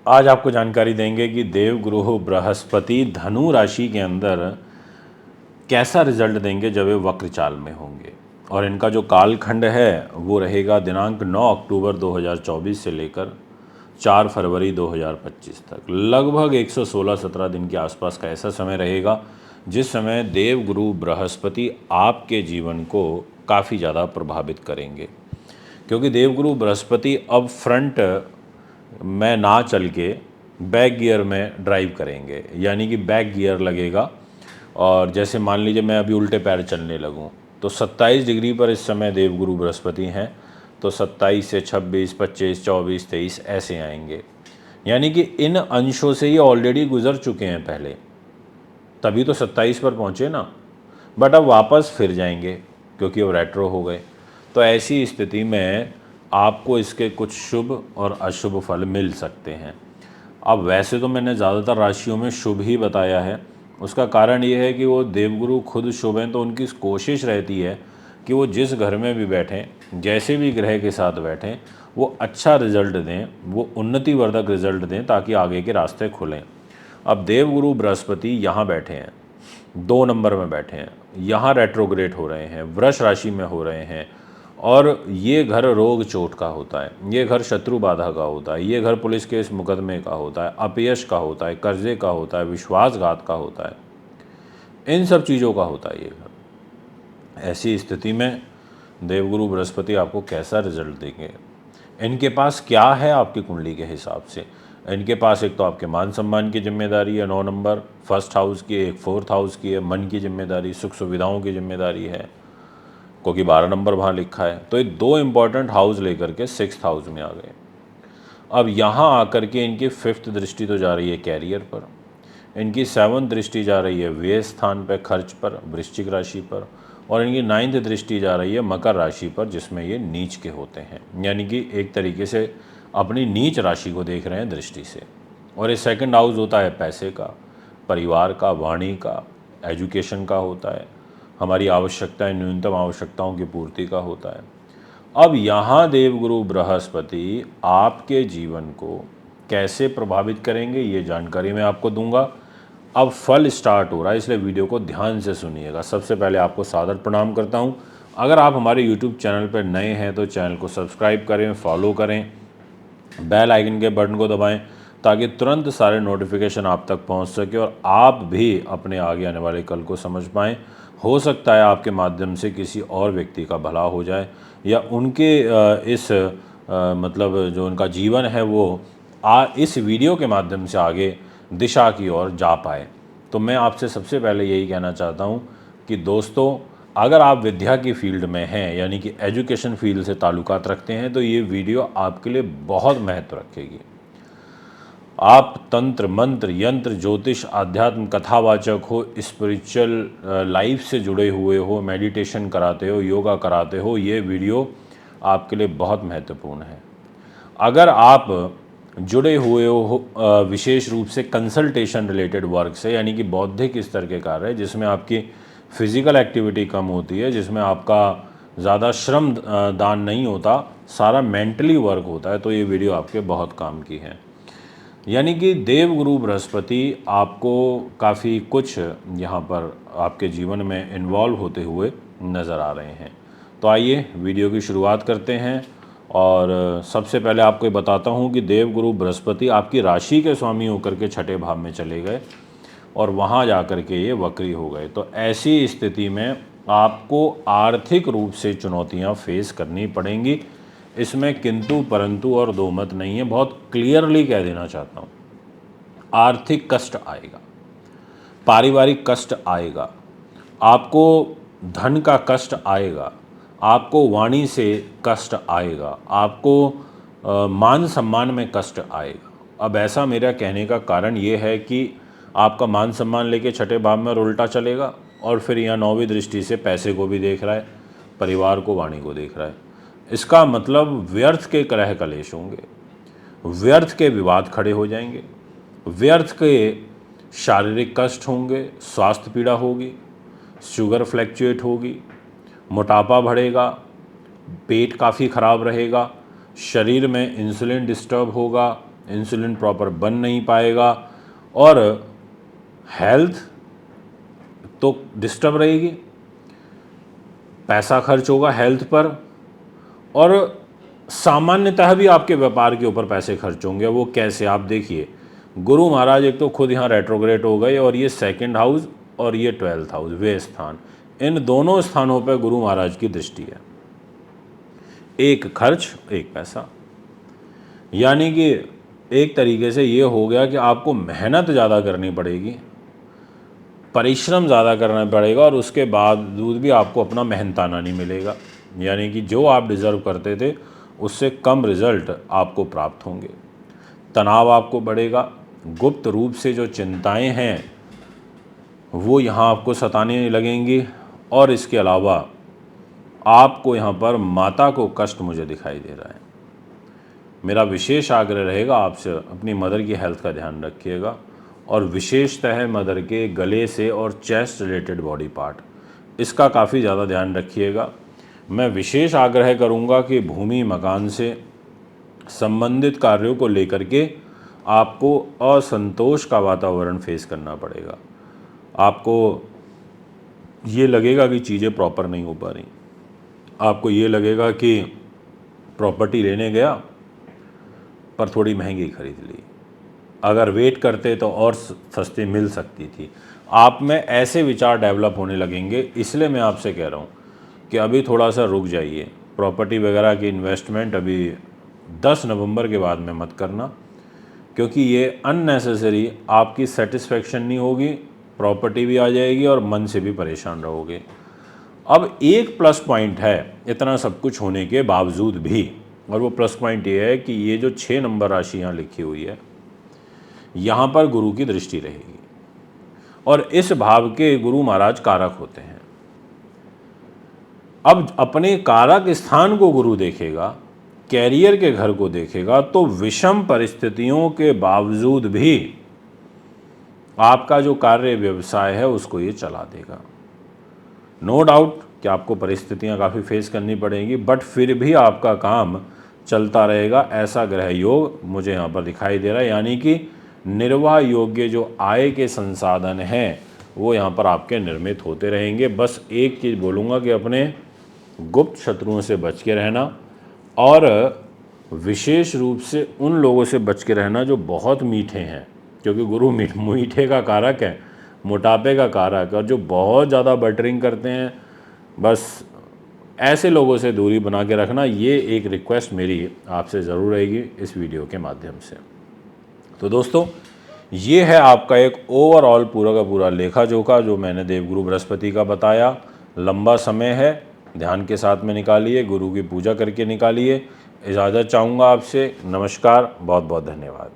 आज आपको जानकारी देंगे कि देवगुरु बृहस्पति धनु राशि के अंदर कैसा रिजल्ट देंगे जब वे वक्र चाल में होंगे। और इनका जो कालखंड है वो रहेगा दिनांक 9 अक्टूबर 2024 से लेकर 4 फरवरी 2025 तक। लगभग 116-17 दिन के आसपास का ऐसा समय रहेगा जिस समय देवगुरु बृहस्पति आपके जीवन को काफ़ी ज़्यादा प्रभावित करेंगे। क्योंकि देवगुरु बृहस्पति अब फ्रंट में ना चल के बैक गियर में ड्राइव करेंगे, यानी कि बैक गियर लगेगा। और जैसे मान लीजिए मैं अभी उल्टे पैर चलने लगूं तो 27 डिग्री पर इस समय देवगुरु बृहस्पति हैं, तो 27 से 26, 25, 24, 23 ऐसे आएंगे। यानी कि इन अंशों से ये ऑलरेडी गुजर चुके हैं पहले, तभी तो 27 पर पहुँचे ना, बट अब वापस फिर जाएंगे क्योंकि अब रेट्रो हो गए। तो ऐसी स्थिति में आपको इसके कुछ शुभ और अशुभ फल मिल सकते हैं। अब वैसे तो मैंने ज़्यादातर राशियों में शुभ ही बताया है। उसका कारण ये है कि वो देवगुरु खुद शुभ हैं, तो उनकी कोशिश रहती है कि वो जिस घर में भी बैठें, जैसे भी ग्रह के साथ बैठें, वो अच्छा रिजल्ट दें, वो उन्नतिवर्धक रिजल्ट दें ताकि आगे के रास्ते खुलें। अब देवगुरु बृहस्पति यहाँ बैठे हैं, 2 नंबर में बैठे हैं, यहाँ रेट्रोग्रेड हो रहे हैं, वृष राशि में हो रहे हैं। और ये घर रोग चोट का होता है, ये घर शत्रु बाधा का होता है, ये घर पुलिस केस मुकदमे का होता है, अपयश का होता है, कर्जे का होता है, विश्वासघात का होता है, इन सब चीज़ों का होता है ये घर। ऐसी स्थिति में देवगुरु बृहस्पति आपको कैसा रिजल्ट देंगे? इनके पास क्या है आपकी कुंडली के हिसाब से? इनके पास एक तो आपके मान सम्मान की जिम्मेदारी है 9 नंबर, फर्स्ट हाउस की, एक 4th हाउस की है, मन की जिम्मेदारी, सुख सुविधाओं की जिम्मेदारी है, क्योंकि 12 नंबर वहाँ लिखा है। तो ये 2 इम्पॉर्टेंट हाउस लेकर के 6th हाउस में आ गए। अब यहाँ आकर के इनकी 5th दृष्टि तो जा रही है कैरियर पर, इनकी 7th दृष्टि जा रही है व्यय स्थान पर, खर्च पर, वृश्चिक राशि पर, और इनकी 9th दृष्टि जा रही है मकर राशि पर, जिसमें ये नीच के होते हैं, यानी कि एक तरीके से अपनी नीच राशि को देख रहे हैं दृष्टि से। और ये 2nd हाउस होता है पैसे का, परिवार का, वाणी का, एजुकेशन का होता है, हमारी आवश्यकताएं, न्यूनतम आवश्यकताओं की पूर्ति का होता है। अब यहाँ देवगुरु बृहस्पति आपके जीवन को कैसे प्रभावित करेंगे ये जानकारी मैं आपको दूंगा। अब फल स्टार्ट हो रहा है, इसलिए वीडियो को ध्यान से सुनिएगा। सबसे पहले आपको सादर प्रणाम करता हूँ। अगर आप हमारे यूट्यूब चैनल पर नए हैं तो चैनल को सब्सक्राइब करें, फॉलो करें, बेल आइकन के बटन को दबाएं ताकि तुरंत सारे नोटिफिकेशन आप तक पहुंच सके और आप भी अपने आगे आने वाले कल को समझ पाएँ। हो सकता है आपके माध्यम से किसी और व्यक्ति का भला हो जाए, या उनके मतलब जो उनका जीवन है वो इस वीडियो के माध्यम से आगे दिशा की ओर जा पाए। तो मैं आपसे सबसे पहले यही कहना चाहता हूँ कि दोस्तों, अगर आप विद्या की फील्ड में हैं, यानी कि एजुकेशन फील्ड से ताल्लुकात रखते हैं, तो ये वीडियो आपके लिए बहुत महत्व रखेगी। आप तंत्र, मंत्र, यंत्र, ज्योतिष, आध्यात्म, कथावाचक हो, स्पिरिचुअल लाइफ से जुड़े हुए हो, मेडिटेशन कराते हो, योगा कराते हो, ये वीडियो आपके लिए बहुत महत्वपूर्ण है। अगर आप जुड़े हुए हो विशेष रूप से कंसल्टेशन रिलेटेड वर्क से, यानी कि बौद्धिक स्तर के कार्य जिसमें आपकी फिजिकल एक्टिविटी कम होती है, जिसमें आपका ज़्यादा श्रम दान नहीं होता, सारा मेंटली वर्क होता है, तो ये वीडियो आपके बहुत काम की है। यानी कि देवगुरु बृहस्पति आपको काफ़ी कुछ यहाँ पर आपके जीवन में इन्वॉल्व होते हुए नज़र आ रहे हैं। तो आइए वीडियो की शुरुआत करते हैं। और सबसे पहले आपको ये बताता हूँ कि देवगुरु बृहस्पति आपकी राशि के स्वामी होकर के 6ठे भाव में चले गए और वहाँ जा कर के ये वक्री हो गए। तो ऐसी स्थिति में आपको आर्थिक रूप से चुनौतियाँ फेस करनी पड़ेंगी। इसमें किंतु परंतु और दो मत नहीं है, बहुत क्लियरली कह देना चाहता हूँ। आर्थिक कष्ट आएगा, पारिवारिक कष्ट आएगा, आपको धन का कष्ट आएगा, आपको वाणी से कष्ट आएगा, आपको मान सम्मान में कष्ट आएगा। अब ऐसा मेरा कहने का कारण ये है कि आपका मान सम्मान लेके 6ठे भाव में और उल्टा चलेगा, और फिर यहाँ 9वीं दृष्टि से पैसे को भी देख रहा है, परिवार को, वाणी को देख रहा है। इसका मतलब व्यर्थ के कलह कलेश होंगे, व्यर्थ के विवाद खड़े हो जाएंगे, व्यर्थ के शारीरिक कष्ट होंगे, स्वास्थ्य पीड़ा होगी, शुगर फ्लैक्चुएट होगी, मोटापा बढ़ेगा, पेट काफ़ी ख़राब रहेगा, शरीर में इंसुलिन डिस्टर्ब होगा, इंसुलिन प्रॉपर बन नहीं पाएगा और हेल्थ तो डिस्टर्ब रहेगी, पैसा खर्च होगा हेल्थ पर, और सामान्यतः भी आपके व्यापार के ऊपर पैसे खर्च होंगे। वो कैसे, आप देखिए गुरु महाराज एक तो खुद यहाँ रेट्रोग्रेड हो गए और ये 2nd हाउस और ये 12th हाउस, वे स्थान, इन दोनों स्थानों पर गुरु महाराज की दृष्टि है। एक खर्च एक पैसा, यानी कि एक तरीके से ये हो गया कि आपको मेहनत ज़्यादा करनी पड़ेगी, परिश्रम ज़्यादा करना पड़ेगा और उसके बावजूद भी आपको अपना मेहनताना नहीं मिलेगा, यानी कि जो आप डिज़र्व करते थे उससे कम रिज़ल्ट आपको प्राप्त होंगे। तनाव आपको बढ़ेगा, गुप्त रूप से जो चिंताएं हैं वो यहाँ आपको सताने लगेंगी, और इसके अलावा आपको यहाँ पर माता को कष्ट मुझे दिखाई दे रहा है। मेरा विशेष आग्रह रहेगा आपसे, अपनी मदर की हेल्थ का ध्यान रखिएगा, और विशेषतः मदर के गले से और चेस्ट रिलेटेड बॉडी पार्ट, इसका काफ़ी ज़्यादा ध्यान रखिएगा। मैं विशेष आग्रह करूँगा कि भूमि मकान से संबंधित कार्यों को लेकर के आपको असंतोष का वातावरण फेस करना पड़ेगा। आपको ये लगेगा कि चीज़ें प्रॉपर नहीं हो पा रही, आपको ये लगेगा कि प्रॉपर्टी लेने गया पर थोड़ी महंगी खरीद ली, अगर वेट करते तो और सस्ती मिल सकती थी। आप में ऐसे विचार डेवलप होने लगेंगे, इसलिए मैं आपसे कह रहा हूँ कि अभी थोड़ा सा रुक जाइए। प्रॉपर्टी वगैरह की इन्वेस्टमेंट अभी 10 नवंबर के बाद में मत करना, क्योंकि ये अननेसेसरी आपकी सेटिस्फेक्शन नहीं होगी, प्रॉपर्टी भी आ जाएगी और मन से भी परेशान रहोगे। अब एक प्लस पॉइंट है इतना सब कुछ होने के बावजूद भी, और वो प्लस पॉइंट ये है कि ये जो 6 नंबर राशि यहाँ लिखी हुई है, यहाँ पर गुरु की दृष्टि रहेगी, और इस भाव के गुरु महाराज कारक होते हैं। अब अपने कारक स्थान को गुरु देखेगा, कैरियर के घर को देखेगा, तो विषम परिस्थितियों के बावजूद भी आपका जो कार्य व्यवसाय है उसको ये चला देगा। नो डाउट कि आपको परिस्थितियां काफ़ी फेस करनी पड़ेंगी, बट फिर भी आपका काम चलता रहेगा, ऐसा ग्रह योग मुझे यहाँ पर दिखाई दे रहा है। यानी कि निर्वाह योग्य जो आय के संसाधन हैं वो यहाँ पर आपके निर्मित होते रहेंगे। बस एक चीज़ बोलूँगा कि अपने गुप्त शत्रुओं से बच के रहना, और विशेष रूप से उन लोगों से बच के रहना जो बहुत मीठे हैं, क्योंकि गुरु मीठे का कारक है, मोटापे का कारक, और जो बहुत ज़्यादा बटरिंग करते हैं, बस ऐसे लोगों से दूरी बना के रखना। ये एक रिक्वेस्ट मेरी आपसे ज़रूर रहेगी इस वीडियो के माध्यम से। तो दोस्तों, ये है आपका एक ओवरऑल पूरा का पूरा लेखा जोखा जो मैंने देवगुरु बृहस्पति का बताया। लंबा समय है, ध्यान के साथ में निकालिए, गुरु की पूजा करके निकालिए। इजाज़त चाहूँगा आपसे। नमस्कार, बहुत बहुत धन्यवाद।